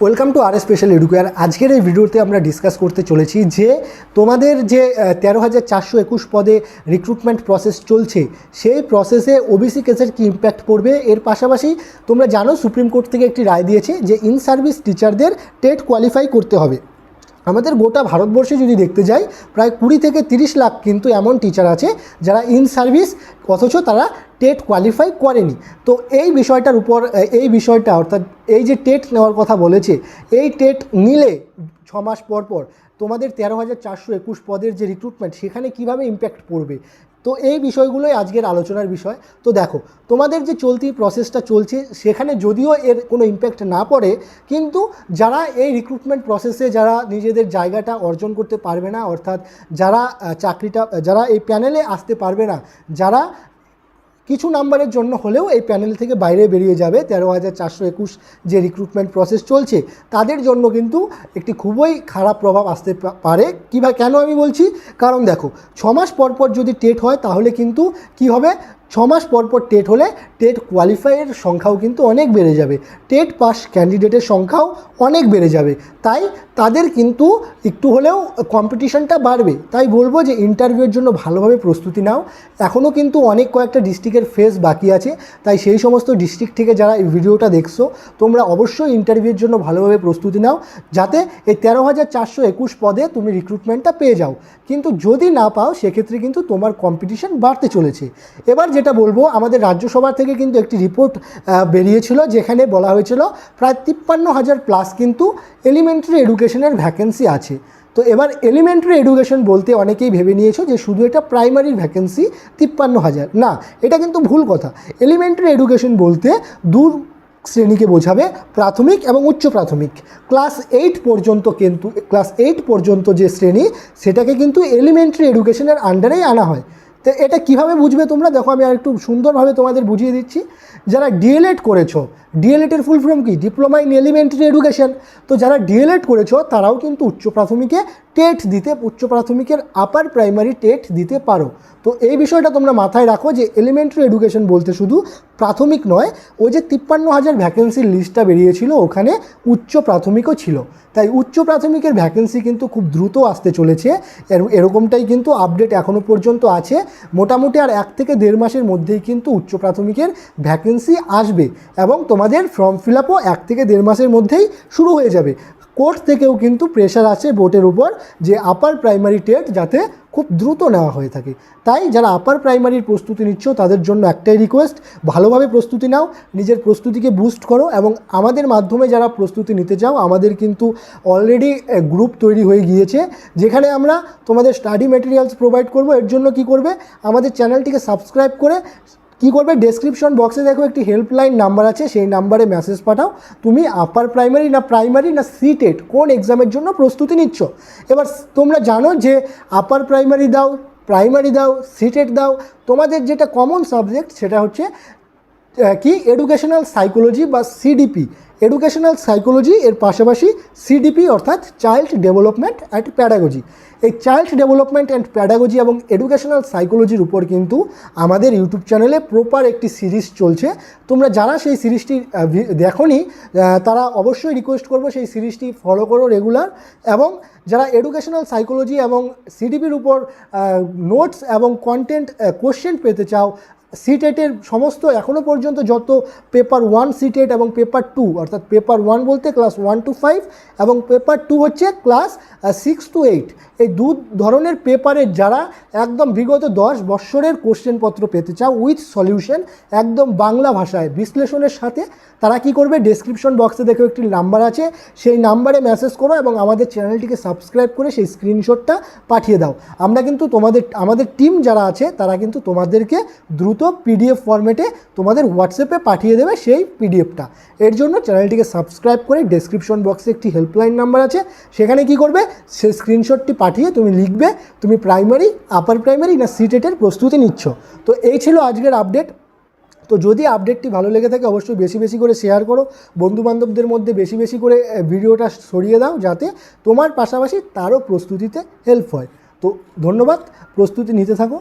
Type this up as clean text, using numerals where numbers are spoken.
Welcome to our special Educare. আজকের এই ভিডিওতে আমরা ডিসকাস করতে চলেছি যে তোমাদের যে 13,421 পদে রিক্রুটমেন্ট প্রসেস চলছে, সেই প্রসেসে ওবিসি কেসের কী ইম্প্যাক্ট পড়বে। এর পাশাপাশি তোমরা জানো সুপ্রিম কোর্ট থেকে একটি রায় দিয়েছে যে ইন সার্ভিস টিচারদের টেট কোয়ালিফাই করতে হবে। আমাদের গোটা ভারতবর্ষে যদি দেখতে যাই, প্রায় 20 থেকে 30 লাখ কিন্তু এমন টিচার আছে যারা ইন সার্ভিস, অথচ তারা টেট কোয়ালিফাই করেনি। তো এই বিষয়টার উপর এই বিষয়টা অর্থাৎ এই যে টেট নেওয়ার কথা বলেছে, এই টেট নিলে 6 মাস পর পর তোমাদের 13,421 পদের যে রিক্রুটমেন্ট, সেখানে কিভাবে ইম্প্যাক্ট পড়বে। তো এই বিষয়গুলোই আজকের আলোচনার বিষয়। তো দেখো, তোমাদের যে চলতি প্রসেসটা চলছে সেখানে যদিও এর কোনো ইম্প্যাক্ট না পড়ে, কিন্তু যারা এই রিক্রুটমেন্ট প্রসেসে যারা নিজেদের জায়গাটা অর্জন করতে পারবে না, অর্থাৎ যারা যারা এই প্যানেলে আসতে পারবে না, যারা কিছু নাম্বারের জন্য হলেও এই প্যানেল থেকে বাইরে বেরিয়ে যাবে, 13,421 যে রিক্রুটমেন্ট প্রসেস চলছে তাদের জন্য কিন্তু একটি খুবই খারাপ প্রভাব আসতে পারে। কেন আমি বলছি, কারণ দেখো 6 মাস পর পর যদি টেট হয় তাহলে কিন্তু কি হবে, 6 মাস পর পর টেট হলে টেট কোয়ালিফাইয়ের সংখ্যাও কিন্তু অনেক বেড়ে যাবে, টেট পাস ক্যান্ডিডেটের সংখ্যাও অনেক বেড়ে যাবে। তাই তাদের কিন্তু একটু হলেও কম্পিটিশনটা বাড়বে। তাই বলবো যে ইন্টারভিউয়ের জন্য ভালোভাবে প্রস্তুতি নাও। এখনও কিন্তু কয়েকটা ডিস্ট্রিক্টের ফেজ বাকি আছে, তাই সেই সমস্ত ডিস্ট্রিক্ট থেকে যারা এই ভিডিওটা দেখছো, তোমরা অবশ্যই ইন্টারভিউয়ের জন্য ভালোভাবে প্রস্তুতি নাও, যাতে এই 13,421 পদে তুমি রিক্রুটমেন্টটা পেয়ে যাও। কিন্তু যদি না পাও, সেক্ষেত্রে কিন্তু তোমার কম্পিটিশন বাড়তে চলেছে। এবার যেটা বলবো, আমাদের রাজ্যসভা থেকে কিন্তু একটি রিপোর্ট বেরিয়েছিল, যেখানে বলা হয়েছিল প্রায় 53,000 প্লাস কিন্তু এলিমেন্টারি এডুকেশনের ভ্যাকেন্সি আছে। তো এবার এলিমেন্টারি এডুকেশন বলতে অনেকেই ভেবে নিয়েছো যে শুধু এটা প্রাইমারির ভ্যাকেন্সি 53,000, না, এটা কিন্তু ভুল কথা। এলিমেন্টারি এডুকেশন বলতে দু শ্রেণীকে বোঝাবে, প্রাথমিক এবং উচ্চ প্রাথমিক। ক্লাস 8 পর্যন্ত কিন্তু ক্লাস 8 পর্যন্ত যে শ্রেণী, সেটাকে কিন্তু এলিমেন্টারি এডুকেশনের আন্ডারেই আনা হয়। তো এটা কিভাবে বুঝবে তোমরা, দেখো আমি আর একটু সুন্দরভাবে তোমাদের বুঝিয়ে দিচ্ছি। যারা ডিএলএড করেছো, ডিএলএডের ফুল ফর্ম কি, ডিপ্লোমা ইন এলিমেন্টারি এডুকেশন। তো যারা ডিএলএড করেছো তারাও কিন্তু উচ্চ প্রাথমিকে টেট দিতে, উচ্চ প্রাথমিকের আপার প্রাইমারি টেট দিতে পারো। তো এই বিষয়টা তোমরা মাথায় রাখো যে এলিমেন্টারি এডুকেশন বলতে শুধু প্রাথমিক নয়, ওই যে 53,000 ভ্যাকেন্সির লিস্টটা বেরিয়েছিল, ওখানে উচ্চ প্রাথমিকও ছিল। তাই উচ্চ প্রাথমিকের ভ্যাকেন্সি কিন্তু খুব দ্রুত আসতে চলেছে, এরকমটাই কিন্তু আপডেট এখনও পর্যন্ত আছে। মোটামুটি আর 1 থেকে 1.5 মাসের মধ্যেই কিন্তু উচ্চ প্রাথমিকের ভ্যাকেন্সি আসবে, এবং তোমাদের ফর্ম ফিল আপও 1 থেকে 1.5 মাসের মধ্যেই শুরু হয়ে যাবে। কোর্ট থেকেও কিন্তু প্রেশার আছে বোর্ডের উপর যে আপার প্রাইমারি টেট যাতে খুব দ্রুত নেওয়া হয়ে থাকে। তাই যারা আপার প্রাইমারির প্রস্তুতি নিচ্ছ, তাদের জন্য একটাই রিকোয়েস্ট, ভালোভাবে প্রস্তুতি নাও, নিজের প্রস্তুতিকে বুস্ট করো। এবং আমাদের মাধ্যমে যারা প্রস্তুতি নিতে চাও, আমাদের কিন্তু অলরেডি গ্রুপ তৈরি হয়ে গিয়েছে, যেখানে আমরা তোমাদের স্টাডি ম্যাটেরিয়ালস প্রোভাইড করব। এর জন্য কি করবে, আমাদের চ্যানেলটিকে সাবস্ক্রাইব করে কি করবে, ডেসক্রিপশন বক্সে দেখো একটি হেল্পলাইন নাম্বার আছে, সেই নাম্বারে মেসেজ পাঠাও তুমি আপার প্রাইমারি না সিটেট কোন এক্সামের জন্য প্রস্তুতি নিচ্ছ। এবার তোমরা জানো যে আপার প্রাইমারি দাও, প্রাইমারি দাও, সিটেট দাও, তোমাদের যেটা কমন সাবজেক্ট সেটা হচ্ছে কি, এডুকেশনাল সাইকোলজি বা সিডিপি। এডুকেশনাল সাইকোলজি এর পাশাপাশি সিডিপি অর্থাৎ চাইল্ড ডেভেলপমেন্ট অ্যান্ড প্যাডাগজি। এই চাইল্ড ডেভেলপমেন্ট অ্যান্ড প্যাডাগজি এবং এডুকেশনাল সাইকোলজির উপর কিন্তু আমাদের ইউটিউব চ্যানেলে প্রপার একটি সিরিজ চলছে। তোমরা যারা সেই সিরিজটি দেখোনি, তারা অবশ্যই রিকোয়েস্ট করবো সেই সিরিজটি ফলো করো রেগুলার। এবং যারা এডুকেশনাল সাইকোলজি এবং সিডিপির উপর নোটস এবং কন্টেন্ট কোশ্চেন পেতে চাও, সিটেটের সমস্ত এখনও পর্যন্ত যত পেপার 1 সিটেট এবং পেপার 2, অর্থাৎ পেপার 1 বলতে ক্লাস 1 to 5 এবং পেপার 2 হচ্ছে ক্লাস 6 to 8, এই দু ধরনের পেপারের যারা একদম বিগত 10 বৎসরের কোশ্চেনপত্র পেতে চাও উইথ সলিউশন, একদম বাংলা ভাষায় বিশ্লেষণের সাথে, তারা কি করবে, ডেসক্রিপশন বক্সে দেখো একটি নাম্বার আছে, সেই নাম্বারে মেসেজ করো এবং আমাদের চ্যানেলটিকে সাবস্ক্রাইব করে সেই স্ক্রিনশটটা পাঠিয়ে দাও। আমরা কিন্তু আমাদের টিম যারা আছে তারা কিন্তু তোমাদেরকে দ্রুত পিডিএফ ফরম্যাটে তোমাদের হোয়াটসঅ্যাপে পাঠিয়ে দেবে সেই পিডিএফটা। এর জন্য চ্যানেলটিকে সাবস্ক্রাইব করে ডেসক্রিপশন বক্সে একটি হেল্পলাইন নাম্বার আছে, সেখানে কি করবে, সেই স্ক্রিনশটটি পাঠিয়ে তুমি লিখবে তুমি প্রাইমারি, আপার প্রাইমারি না সিটেটের প্রস্তুতি নিচ্ছ। তো এই ছিল আজকের আপডেট। তো যদি আপডেটটি ভালো লেগে থাকে, অবশ্যই বেশি বেশি করে শেয়ার করো, বন্ধুবান্ধবদের মধ্যে বেশি বেশি করে ভিডিওটা ছড়িয়ে দাও, যাতে তোমার পাশাপাশি তারও প্রস্তুতিতে হেল্প হয়। তো ধন্যবাদ, প্রস্তুতি নিতে থাকো।